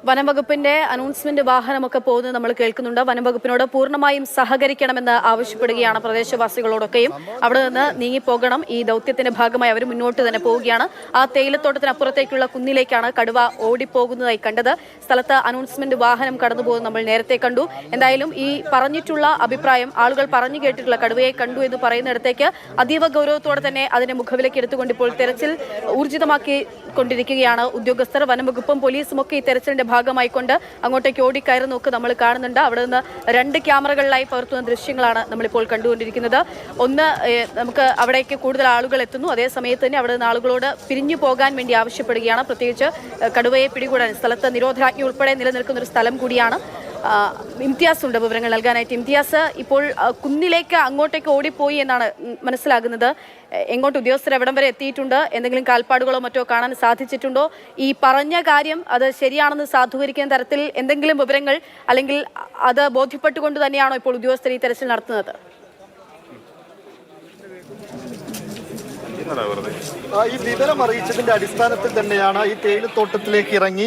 വനംവകുപ്പിന്റെ അനൗൺസ്മെന്റ് വാഹനമൊക്കെ പോകുന്നത് നമ്മൾ കേൾക്കുന്നുണ്ട്. വനംവകുപ്പിനോട് പൂർണ്ണമായും സഹകരിക്കണമെന്ന് ആവശ്യപ്പെടുകയാണ് പ്രദേശവാസികളോടൊക്കെയും. അവിടെ നിന്ന് നീങ്ങിപ്പോകണം. ഈ ദൗത്യത്തിന്റെ ഭാഗമായി അവർ മുന്നോട്ട് തന്നെ പോവുകയാണ്. ആ തേയിലത്തോട്ടത്തിനപ്പുറത്തേക്കുള്ള കുന്നിലേക്കാണ് കടുവ ഓടിപ്പോകുന്നതായി കണ്ടത്. സ്ഥലത്ത് അനൗൺസ്മെന്റ് വാഹനം കടന്നുപോകുന്നത് നമ്മൾ നേരത്തെ കണ്ടു. എന്തായാലും ഈ പറഞ്ഞിട്ടുള്ള അഭിപ്രായം, ആളുകൾ പറഞ്ഞു കേട്ടിട്ടുള്ള കടുവയെ കണ്ടു എന്ന് പറയുന്നിടത്തേക്ക് അതീവ ഗൗരവത്തോടെ തന്നെ അതിനെ മുഖവിലേക്ക് എടുത്തുകൊണ്ട് ഇപ്പോൾ തെരച്ചിൽ ഊർജിതമാക്കി കൊണ്ടിരിക്കുകയാണ് ഉദ്യോഗസ്ഥർ. വനംവകുപ്പും പോലീസും ഒക്കെ ഈ തെരച്ചിലിന്റെ ഭാഗമായിക്കൊണ്ട് അങ്ങോട്ടേക്ക് ഓടിക്കയറി നോക്ക് നമ്മൾ കാണുന്നുണ്ട്. അവിടെ നിന്ന് 2 ക്യാമറകളിലായി പകർത്തുന്ന ദൃശ്യങ്ങളാണ് നമ്മളിപ്പോൾ കണ്ടുകൊണ്ടിരിക്കുന്നത്. ഒന്ന്, നമുക്ക് അവിടേക്ക് കൂടുതൽ ആളുകൾ എത്തുന്നു. അതേ സമയത്ത് തന്നെ അവിടെ നിന്ന് ആളുകളോട് പിരിഞ്ഞു പോകാൻ വേണ്ടി ആവശ്യപ്പെടുകയാണ്. പ്രത്യേകിച്ച് കടുവയെ പിടികൂടാൻ സ്ഥലത്ത് നിരോധനാജ്ഞ ഉൾപ്പെടെ നിലനിൽക്കുന്ന ഒരു സ്ഥലം കൂടിയാണ്. ഇംതിയാസ് ഉണ്ട് വിവരങ്ങൾ നൽകാനായിട്ട്. ഇംതിയാസ്, ഇപ്പോൾ കുന്നിലേക്ക് അങ്ങോട്ടേക്ക് ഓടിപ്പോയി എന്നാണ് മനസ്സിലാകുന്നത്. എങ്ങോട്ട് ഉദ്യോഗസ്ഥർ എവിടം വരെ എത്തിയിട്ടുണ്ട്? എന്തെങ്കിലും കാൽപ്പാടുകളോ മറ്റോ കാണാൻ സാധിച്ചിട്ടുണ്ടോ? ഈ പറഞ്ഞ കാര്യം അത് ശരിയാണെന്ന് സാധൂകരിക്കുന്ന തരത്തിൽ എന്തെങ്കിലും വിവരങ്ങൾ അല്ലെങ്കിൽ അത് ബോധ്യപ്പെട്ടുകൊണ്ട് തന്നെയാണോ ഇപ്പോൾ ഉദ്യോഗസ്ഥർ ഈ തെരച്ചിൽ നടത്തുന്നത്? ഈ വിവരം അറിയിച്ചതിന്റെ അടിസ്ഥാനത്തിൽ തന്നെയാണ് ഈ തേയിലത്തോട്ടത്തിലേക്ക് ഇറങ്ങി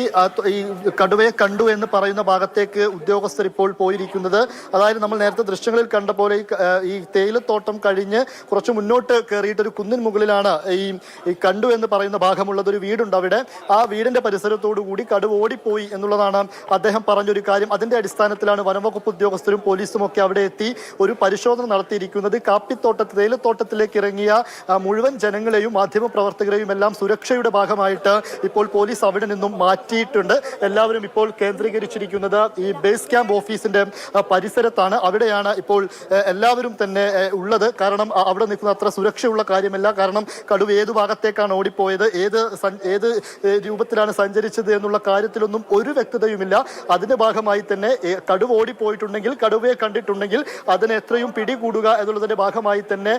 ഈ കടുവയെ കണ്ടു എന്ന് പറയുന്ന ഭാഗത്തേക്ക് ഉദ്യോഗസ്ഥർ ഇപ്പോൾ പോയിരിക്കുന്നത്. അതായത് നമ്മൾ നേരത്തെ ദൃശ്യങ്ങളിൽ കണ്ട പോലെ ഈ തേയിലത്തോട്ടം കഴിഞ്ഞ് കുറച്ച് മുന്നോട്ട് കയറിയിട്ട് ഒരു കുന്നിൻ മുകളിലാണ് ഈ കണ്ടു എന്ന് പറയുന്ന ഭാഗമുള്ളത്. ഒരു വീടുണ്ട് അവിടെ. ആ വീടിന്റെ പരിസരത്തോടു കൂടി കടുവ ഓടിപ്പോയി എന്നുള്ളതാണ് അദ്ദേഹം പറഞ്ഞൊരു കാര്യം. അതിന്റെ അടിസ്ഥാനത്തിലാണ് വനംവകുപ്പ് ഉദ്യോഗസ്ഥരും പോലീസും ഒക്കെ അവിടെ എത്തി ഒരു പരിശോധന നടത്തിയിരിക്കുന്നത്. തേയിലത്തോട്ടത്തിലേക്ക് ഇറങ്ങിയ മുഴുവൻ ജനങ്ങളെയും മാധ്യമപ്രവർത്തകരെയും എല്ലാം സുരക്ഷയുടെ ഭാഗമായിട്ട് ഇപ്പോൾ പോലീസ് അവിടെ നിന്നും മാറ്റിയിട്ടുണ്ട്. എല്ലാവരും ഇപ്പോൾ കേന്ദ്രീകരിച്ചിരിക്കുന്നത് ഈ ബേസ് ക്യാമ്പ് ഓഫീസിന്റെ പരിസരത്താണ്. അവിടെയാണ് ഇപ്പോൾ എല്ലാവരും തന്നെ ഉള്ളത്. കാരണം അവിടെ നിൽക്കുന്ന അത്ര സുരക്ഷയുള്ള കാര്യമല്ല. കാരണം കടുവ ഏതു ഭാഗത്തേക്കാണ് ഓടിപ്പോയത്, ഏത് രൂപത്തിലാണ് സഞ്ചരിച്ചത് എന്നുള്ള കാര്യത്തിലൊന്നും ഒരു വ്യക്തതയുമില്ല. അതിന്റെ ഭാഗമായി തന്നെ കടുവ ഓടിപ്പോയിട്ടുണ്ടെങ്കിൽ, കടുവയെ കണ്ടിട്ടുണ്ടെങ്കിൽ അതിനെ എത്രയും പിടികൂടുക എന്നുള്ളതിന്റെ ഭാഗമായി തന്നെ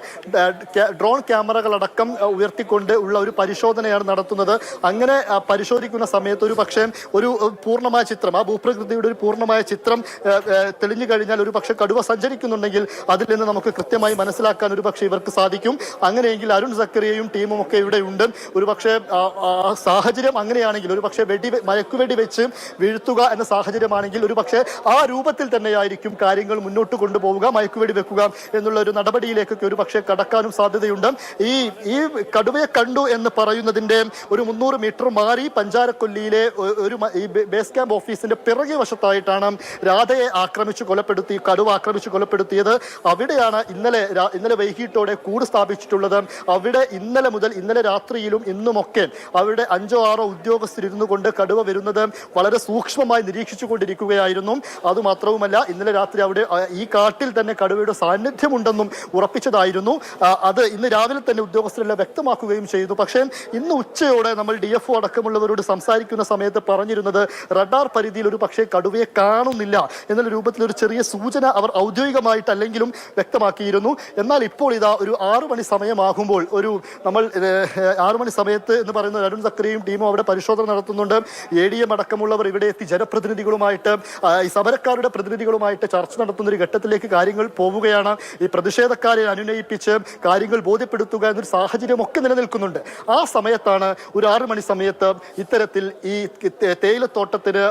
ഡ്രോൺ ക്യാമറകളടക്കം ഉയർത്തിക്കൊണ്ട് ഉള്ള ഒരു പരിശോധനയാണ് നടത്തുന്നത്. അങ്ങനെ പരിശോധിക്കുന്ന സമയത്ത് ഒരു പൂർണ്ണമായ ചിത്രം, ആ ഭൂപ്രകൃതിയുടെ ഒരു പൂർണ്ണമായ ചിത്രം തെളിഞ്ഞു കഴിഞ്ഞാൽ ഒരു പക്ഷേ കടുവ സഞ്ചരിക്കുന്നുണ്ടെങ്കിൽ അതിൽ നിന്ന് നമുക്ക് കൃത്യമായി മനസ്സിലാക്കാൻ ഒരു പക്ഷേ ഇവർക്ക് സാധിക്കും. അങ്ങനെയെങ്കിൽ അരുൺ സക്കറിയയും ടീമും ഒക്കെ ഇവിടെ ഉണ്ട്. ഒരു പക്ഷേ സാഹചര്യം അങ്ങനെയാണെങ്കിൽ, ഒരു പക്ഷേ മയക്കുവെടി വെച്ച് വീഴ്ത്തുക എന്ന സാഹചര്യമാണെങ്കിൽ ഒരു പക്ഷേ ആ രൂപത്തിൽ തന്നെയായിരിക്കും കാര്യങ്ങൾ മുന്നോട്ട് കൊണ്ടുപോവുക, മയക്കുവെടി വെക്കുക എന്നുള്ള ഒരു നടപടിയിലേക്കൊക്കെ ഒരു പക്ഷേ കടക്കാനും സാധ്യതയുണ്ട്. ഈ കടുവയെ കണ്ടു എന്ന് പറയുന്നതിന്റെ ഒരു 300 മീറ്റർ മാറി പഞ്ചാരക്കൊല്ലിയിലെ ഒരു ഈ ബേസ് ക്യാമ്പ് ഓഫീസിന്റെ പിറകെ വശത്തായിട്ടാണ് രാധയെ കടുവ ആക്രമിച്ചു കൊലപ്പെടുത്തിയത്. അവിടെയാണ് ഇന്നലെ വൈകിട്ടോടെ കൂട് സ്ഥാപിച്ചിട്ടുള്ളത്. അവിടെ ഇന്നലെ രാത്രിയിലും ഇന്നുമൊക്കെ അവിടെ 5-6 ഉദ്യോഗസ്ഥരിരുന്നു കൊണ്ട് കടുവ വരുന്നത് വളരെ സൂക്ഷ്മമായി നിരീക്ഷിച്ചു കൊണ്ടിരിക്കുകയായിരുന്നു. അതുമാത്രവുമല്ല, ഇന്നലെ രാത്രി അവിടെ ഈ കാട്ടിൽ തന്നെ കടുവയുടെ സാന്നിധ്യമുണ്ടെന്നും ഉറപ്പിച്ചതായിരുന്നു. അത് ഇന്ന് രാവിലെ തന്നെ ഉദ്യോഗസ്ഥരെല്ലാം വ്യക്തമാക്കുകയും ചെയ്തു. പക്ഷേ ഇന്ന് ഉച്ചയോടെ നമ്മൾ DFO അടക്കമുള്ളവരോട് സംസാരിക്കുന്ന സമയത്ത് പറഞ്ഞിരുന്നത് റഡാർ പരിധിയിൽ ഒരു പക്ഷേ കടുവയെ കാണുന്നില്ല എന്നുള്ള രൂപത്തിൽ ഒരു ചെറിയ സൂചന അവർ ഔദ്യോഗികമായിട്ടല്ലെങ്കിലും വ്യക്തമാക്കിയിരുന്നു. എന്നാൽ ഇപ്പോൾ ഇതാ ഒരു 6 മണി സമയമാകുമ്പോൾ നമ്മൾ 6 മണി സമയത്ത് എന്ന് പറയുന്ന അരുൺ സക്കറിയും ടീമും അവിടെ പരിശോധന നടത്തുന്നുണ്ട്. ADM അടക്കമുള്ളവർ ഇവിടെ എത്തി ജനപ്രതിനിധികളുമായിട്ട്, ഈ സമരക്കാരുടെ പ്രതിനിധികളുമായിട്ട് ചർച്ച നടത്തുന്ന ഒരു ഘട്ടത്തിലേക്ക് കാര്യങ്ങൾ പോവുകയാണ്. ഈ പ്രതിഷേധക്കാരെ അനുനയിപ്പിച്ച് കാര്യങ്ങൾ ബോധ്യപ്പെടുത്തുക എന്നൊരു സാഹചര്യം ഒക്കെ നിലനിൽക്കുന്നുണ്ട്. ആ സമയത്താണ് ഒരു 6 മണി സമയത്ത് ഇത്തരത്തിൽ ഈ തേയിലത്തോട്ടത്തിന്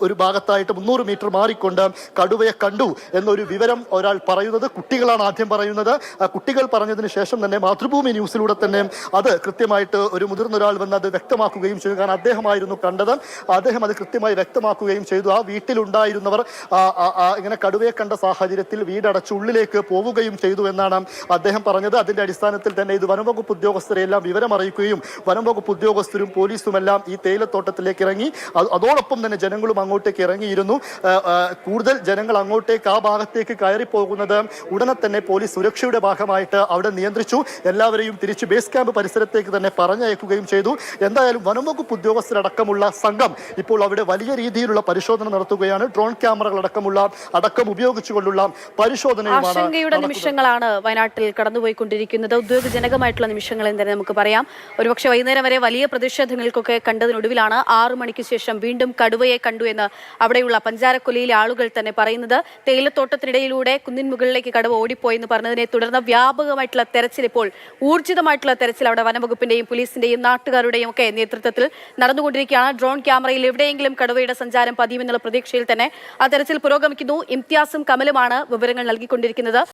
ഒരു ഭാഗത്തായിട്ട് 300 മീറ്റർ മാറിക്കൊണ്ട് കടുവയെ കണ്ടു എന്നൊരു വിവരം ഒരാൾ പറയുന്നത്. കുട്ടികളാണ് ആദ്യം പറയുന്നത്. കുട്ടികൾ പറഞ്ഞതിന് ശേഷം തന്നെ മാതൃഭൂമി ന്യൂസിലൂടെ തന്നെ അത് കൃത്യമായിട്ട് ഒരു മുതിർന്ന ഒരാൾ വന്ന് അത് വ്യക്തമാക്കുകയും ചെയ്തു. കാരണം അദ്ദേഹമായിരുന്നു കണ്ടത്. അദ്ദേഹം അത് കൃത്യമായി വ്യക്തമാക്കുകയും ചെയ്തു. ആ വീട്ടിലുണ്ടായിരുന്നവർ ഇങ്ങനെ കടുവയെ കണ്ട സാഹചര്യത്തിൽ വീടടച്ച് ഉള്ളിലേക്ക് പോവുകയും ചെയ്തു എന്നാണ് അദ്ദേഹം പറഞ്ഞത്. അതിന്റെ അടിസ്ഥാനത്തിൽ തന്നെ ഇത് വനംവകുപ്പ് ഉദ്യോഗസ്ഥരെ എല്ലാം വിവരം അറിയിക്കുകയും വനംവകുപ്പ് ഉദ്യോഗസ്ഥരും പോലീസുമെല്ലാം ഈ തേയിലത്തോട്ടത്തിലേക്ക് ഇറങ്ങി. അതോടൊപ്പം തന്നെ ജനങ്ങളും അങ്ങോട്ടേക്ക് ഇറങ്ങിയിരുന്നു. കൂടുതൽ ജനങ്ങൾ അങ്ങോട്ടേക്ക് ആ ഭാഗത്തേക്ക് കയറി പോകുന്നത് ഉടനെ തന്നെ പോലീസ് സുരക്ഷയുടെ ഭാഗമായിട്ട് അവിടെ നിയന്ത്രിച്ചു. എല്ലാവരെയും തിരിച്ച് ബേസ് ക്യാമ്പ് പരിസരത്തേക്ക് തന്നെ പറഞ്ഞയക്കുകയും ചെയ്തു. എന്തായാലും വനംവകുപ്പ് ഉദ്യോഗസ്ഥരടക്കമുള്ള സംഘം ഇപ്പോൾ അവിടെ വലിയ രീതിയിലുള്ള പരിശോധന നടത്തുകയാണ്. ഡ്രോൺ ക്യാമറകൾ അടക്കം ഉപയോഗിച്ചുകൊണ്ടുള്ള പരിശോധനയുമാണ്. ആശങ്കയുടെ നിമിഷങ്ങളാണ് വയനാട്ടിൽ കടന്നുപോയിക്കൊണ്ടിരിക്കുന്നത്. ഉദ്യോഗജനകമായിട്ട് ദുഃഖകരമായിട്ടുള്ള നിമിഷങ്ങൾ എന്ന് തന്നെ നമുക്ക് പറയാം. ഒരുപക്ഷെ വൈകുന്നേരം വരെ വലിയ പ്രതിഷേധങ്ങൾക്കൊക്കെ കണ്ടതിനൊടുവിലാണ് 6 മണിക്ക് ശേഷം വീണ്ടും കടുവയെ കണ്ടു എന്ന് അവിടെയുള്ള പഞ്ചാരക്കൊല്ലിയിലെ ആളുകൾ തന്നെ പറയുന്നത്. തേയിലത്തോട്ടത്തിനിടയിലൂടെ കുന്നിൻ മുകളിലേക്ക് കടുവ ഓടിപ്പോയെന്ന് പറഞ്ഞതിനെ തുടർന്ന് വ്യാപകമായിട്ടുള്ള തെരച്ചിൽ, ഇപ്പോൾ ഊർജിതമായിട്ടുള്ള തെരച്ചിൽ അവിടെ വനംവകുപ്പിന്റെയും പോലീസിന്റെയും നാട്ടുകാരുടെയും ഒക്കെ നേതൃത്വത്തിൽ നടന്നുകൊണ്ടിരിക്കുകയാണ്. ഡ്രോൺ ക്യാമറയിൽ എവിടെയെങ്കിലും കടുവയുടെ സഞ്ചാരം പതിയുമെന്നുള്ള പ്രതീക്ഷയിൽ തന്നെ ആ തെരച്ചിൽ പുരോഗമിക്കുന്നു. ഇംതിയാസും കമലുമാണ് വിവരങ്ങൾ നൽകിക്കൊണ്ടിരിക്കുന്നത്.